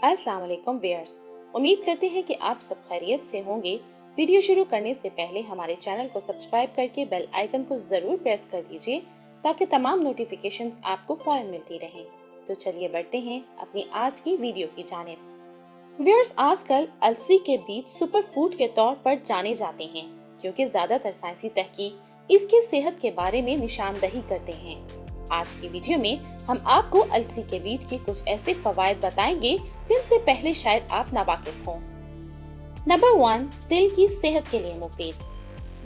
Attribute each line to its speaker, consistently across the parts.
Speaker 1: अस्सलाम वालेकुम व्यूअर्स, उम्मीद करते हैं कि आप सब खैरियत से होंगे। वीडियो शुरू करने से पहले हमारे चैनल को सब्सक्राइब करके बेल आइकन को जरूर प्रेस कर दीजिए ताकि तमाम नोटिफिकेशंस आपको फौरन मिलती रहें। तो चलिए बढ़ते हैं अपनी आज की वीडियो की जानिब। व्यूअर्स, आजकल अलसी के बीज सुपर फूड के तौर पर जाने जाते हैं क्योंकि ज्यादातर साइंसी तहकीक इसकी सेहत के बारे में निशानदही करते हैं। आज की वीडियो में हम आपको अलसी के बीज के कुछ ऐसे फवायद बताएंगे जिनसे पहले शायद आप नावाकिफ हों। नंबर 1, दिल की सेहत के लिए मुफीद।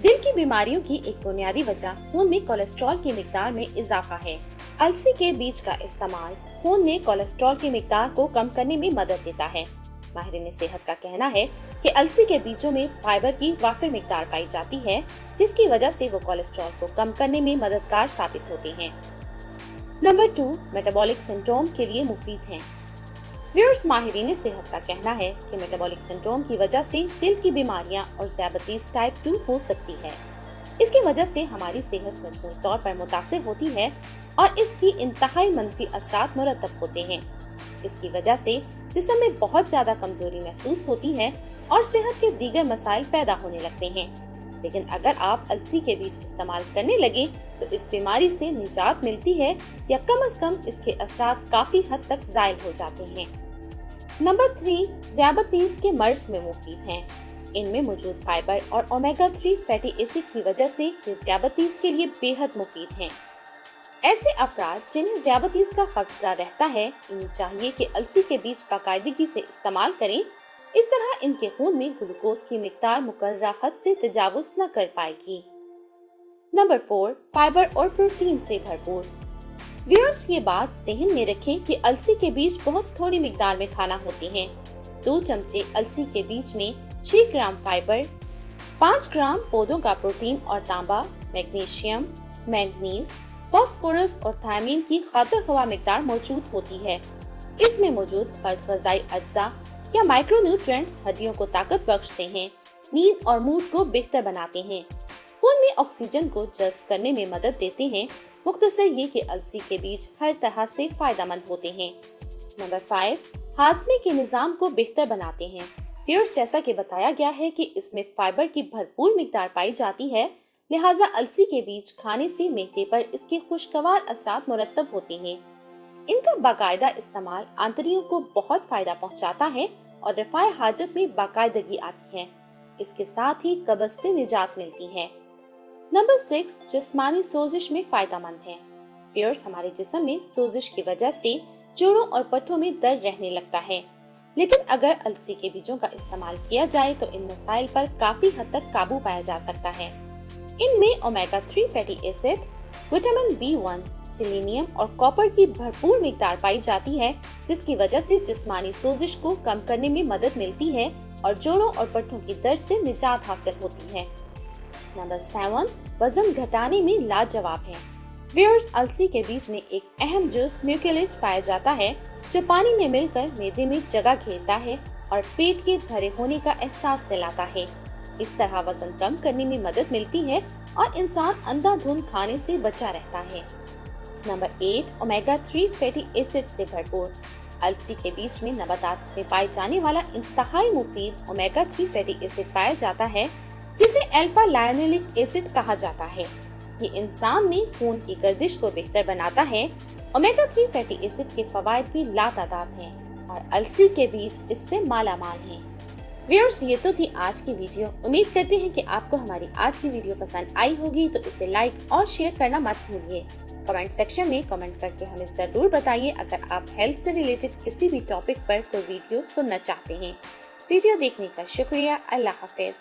Speaker 1: दिल की बीमारियों की एक बुनियादी वजह खून में कोलेस्ट्रॉल की मिकदार में इजाफा है। अलसी के बीज का इस्तेमाल खून में कोलेस्ट्रॉल की मिकदार को कम करने में मदद देता है। माहिरीन सेहत का कहना है कि अलसी के बीजों में फाइबर की वाफिर मिकदार पाई जाती है, जिसकी वजह से वो कोलेस्ट्रॉल को कम करने में मददगार साबित होते हैं। नंबर 2, मेटाबॉलिक सिंड्रोम के लिए मुफीद हैं। व्यूअर्स, माहिरीन सेहत का कहना है कि मेटाबॉलिक सिंड्रोम की वजह से दिल की बीमारियां और ज़ियाबतीस टाइप 2 हो सकती है। इसकी वजह से हमारी सेहत मजमूई तौर पर मुतासिर होती है और इसकी इंतहाई मनफी असरात मुरतब होते हैं। इसकी वजह से जिस्म में बहुत ज्यादा कमजोरी महसूस होती है और सेहत के दीगर मसाइल पैदा होने लगते हैं। लेकिन अगर आप अलसी के बीज इस्तेमाल करने लगे तो इस बीमारी से निजात मिलती है या कम से कम इसके असरात काफी हद तक ज़ायल हो जाते हैं। नंबर 3, ज़ियाबतीस के मर्ज में मुफीद हैं। इनमें मौजूद फाइबर और ओमेगा 3 फैटी एसिड की वजह से ये ज़ियाबतीस के लिए बेहद मुफीद हैं। ऐसे अफराद जिन्हें ज़ियाबतीस का खतरा रहता है, इन्हें चाहिए कि अलसी के बीज बाकायदगी से इस्तेमाल करें। इस तरह इनके खून में ग्लूकोज की मिकदार मुकर्ररा हद से तजावुज न कर पाएगी। नंबर 4, फाइबर और प्रोटीन से भरपूर। व्यूअर्स, ये बात ज़हन में रखें कि अलसी के बीज बहुत थोड़ी मिकदार में खाना होते हैं। 2 चमचे अलसी के बीज में 6 ग्राम फाइबर, 5 ग्राम पौधों का प्रोटीन और तांबा, मैग्नीशियम, मैंगनीज, फास्फोरस और थायमीन की खातिर ख्वाह मिकदार मौजूद होती है। इसमें मौजूद गज़ाई अज्जा या माइक्रोन्यूट्रिएंट्स हड्डियों को ताकत बख्शते हैं, नींद और मूड को बेहतर बनाते हैं, खून में ऑक्सीजन को जज्ब करने में मदद देते हैं। मुख्तसर ये कि अलसी के बीज हर तरह से फायदेमंद होते हैं। नंबर 5, हाजमे के निजाम को बेहतर बनाते हैं। व्यूअर्स, जैसा कि बताया गया है कि इसमें फाइबर की भरपूर मिकदार पाई जाती है, लिहाजा अलसी के बीज खाने से मेदे पर इसके खुशगवार असरात मुरतब होते हैं। इनका बाकायदा इस्तेमाल आंतड़ियों को बहुत फायदा पहुंचाता है और रफ़ाए हाजत में बाकायदगी आती है। इसके साथ ही कब्ज से निजात मिलती है। नंबर 6, जिस्मानी सोजिश में फायदेमंद है। व्यूअर्स, हमारे जिस्म में सोजिश की वजह से जोड़ों और पट्टों में दर्द रहने लगता है, लेकिन अगर अलसी के बीजों का इस्तेमाल किया जाए तो इन मसाइल पर काफी हद तक काबू पाया जा सकता है। इनमें omega 3 fatty acid, vitamin B1, selenium और कॉपर की भरपूर मिकदार पाई जाती है, जिसकी वजह से जिस्मानी सोजिश को कम करने में मदद मिलती है और जोड़ों और पट्टों की दर्द से निजात हासिल होती है। नंबर 7, वजन घटाने में लाजवाब है। व्यूअर्स, अलसी के बीज में एक अहम जुज़ म्यूकेलेज पाया जाता है जो पानी में मिलकर मैदे में जगह घेरता है और पेट के भरे होने का एहसास दिलाता है। इस तरह वजन कम करने में मदद मिलती है और इंसान अंधाधुंध खाने से बचा रहता है। नंबर 8, ओमेगा 3 फैटी एसिड से भरपूर। अलसी के बीज में नबातात में पाए जाने वाला इंतहाई मुफीद ओमेगा 3 फैटी एसिड पाया जाता है, जिसे अल्फा लाइनोलिक एसिड कहा जाता है। ये इंसान में खून की गर्दिश को बेहतर बनाता है। ओमेगा 3 फैटी एसिड के फवायद भी लातादाद हैं और अलसी के बीज इससे मालामाल हैं। व्यूअर्स, ये तो थी आज की वीडियो। उम्मीद करते हैं कि आपको हमारी आज की वीडियो पसंद आई होगी, तो इसे लाइक और शेयर करना मत भूलिए। कमेंट सेक्शन में कमेंट करके हमें जरूर बताइए अगर आप हेल्थ से रिलेटेड किसी भी टॉपिक पर कोई वीडियो सुनना चाहते हैं। वीडियो देखने का शुक्रिया। अल्लाह हाफिज।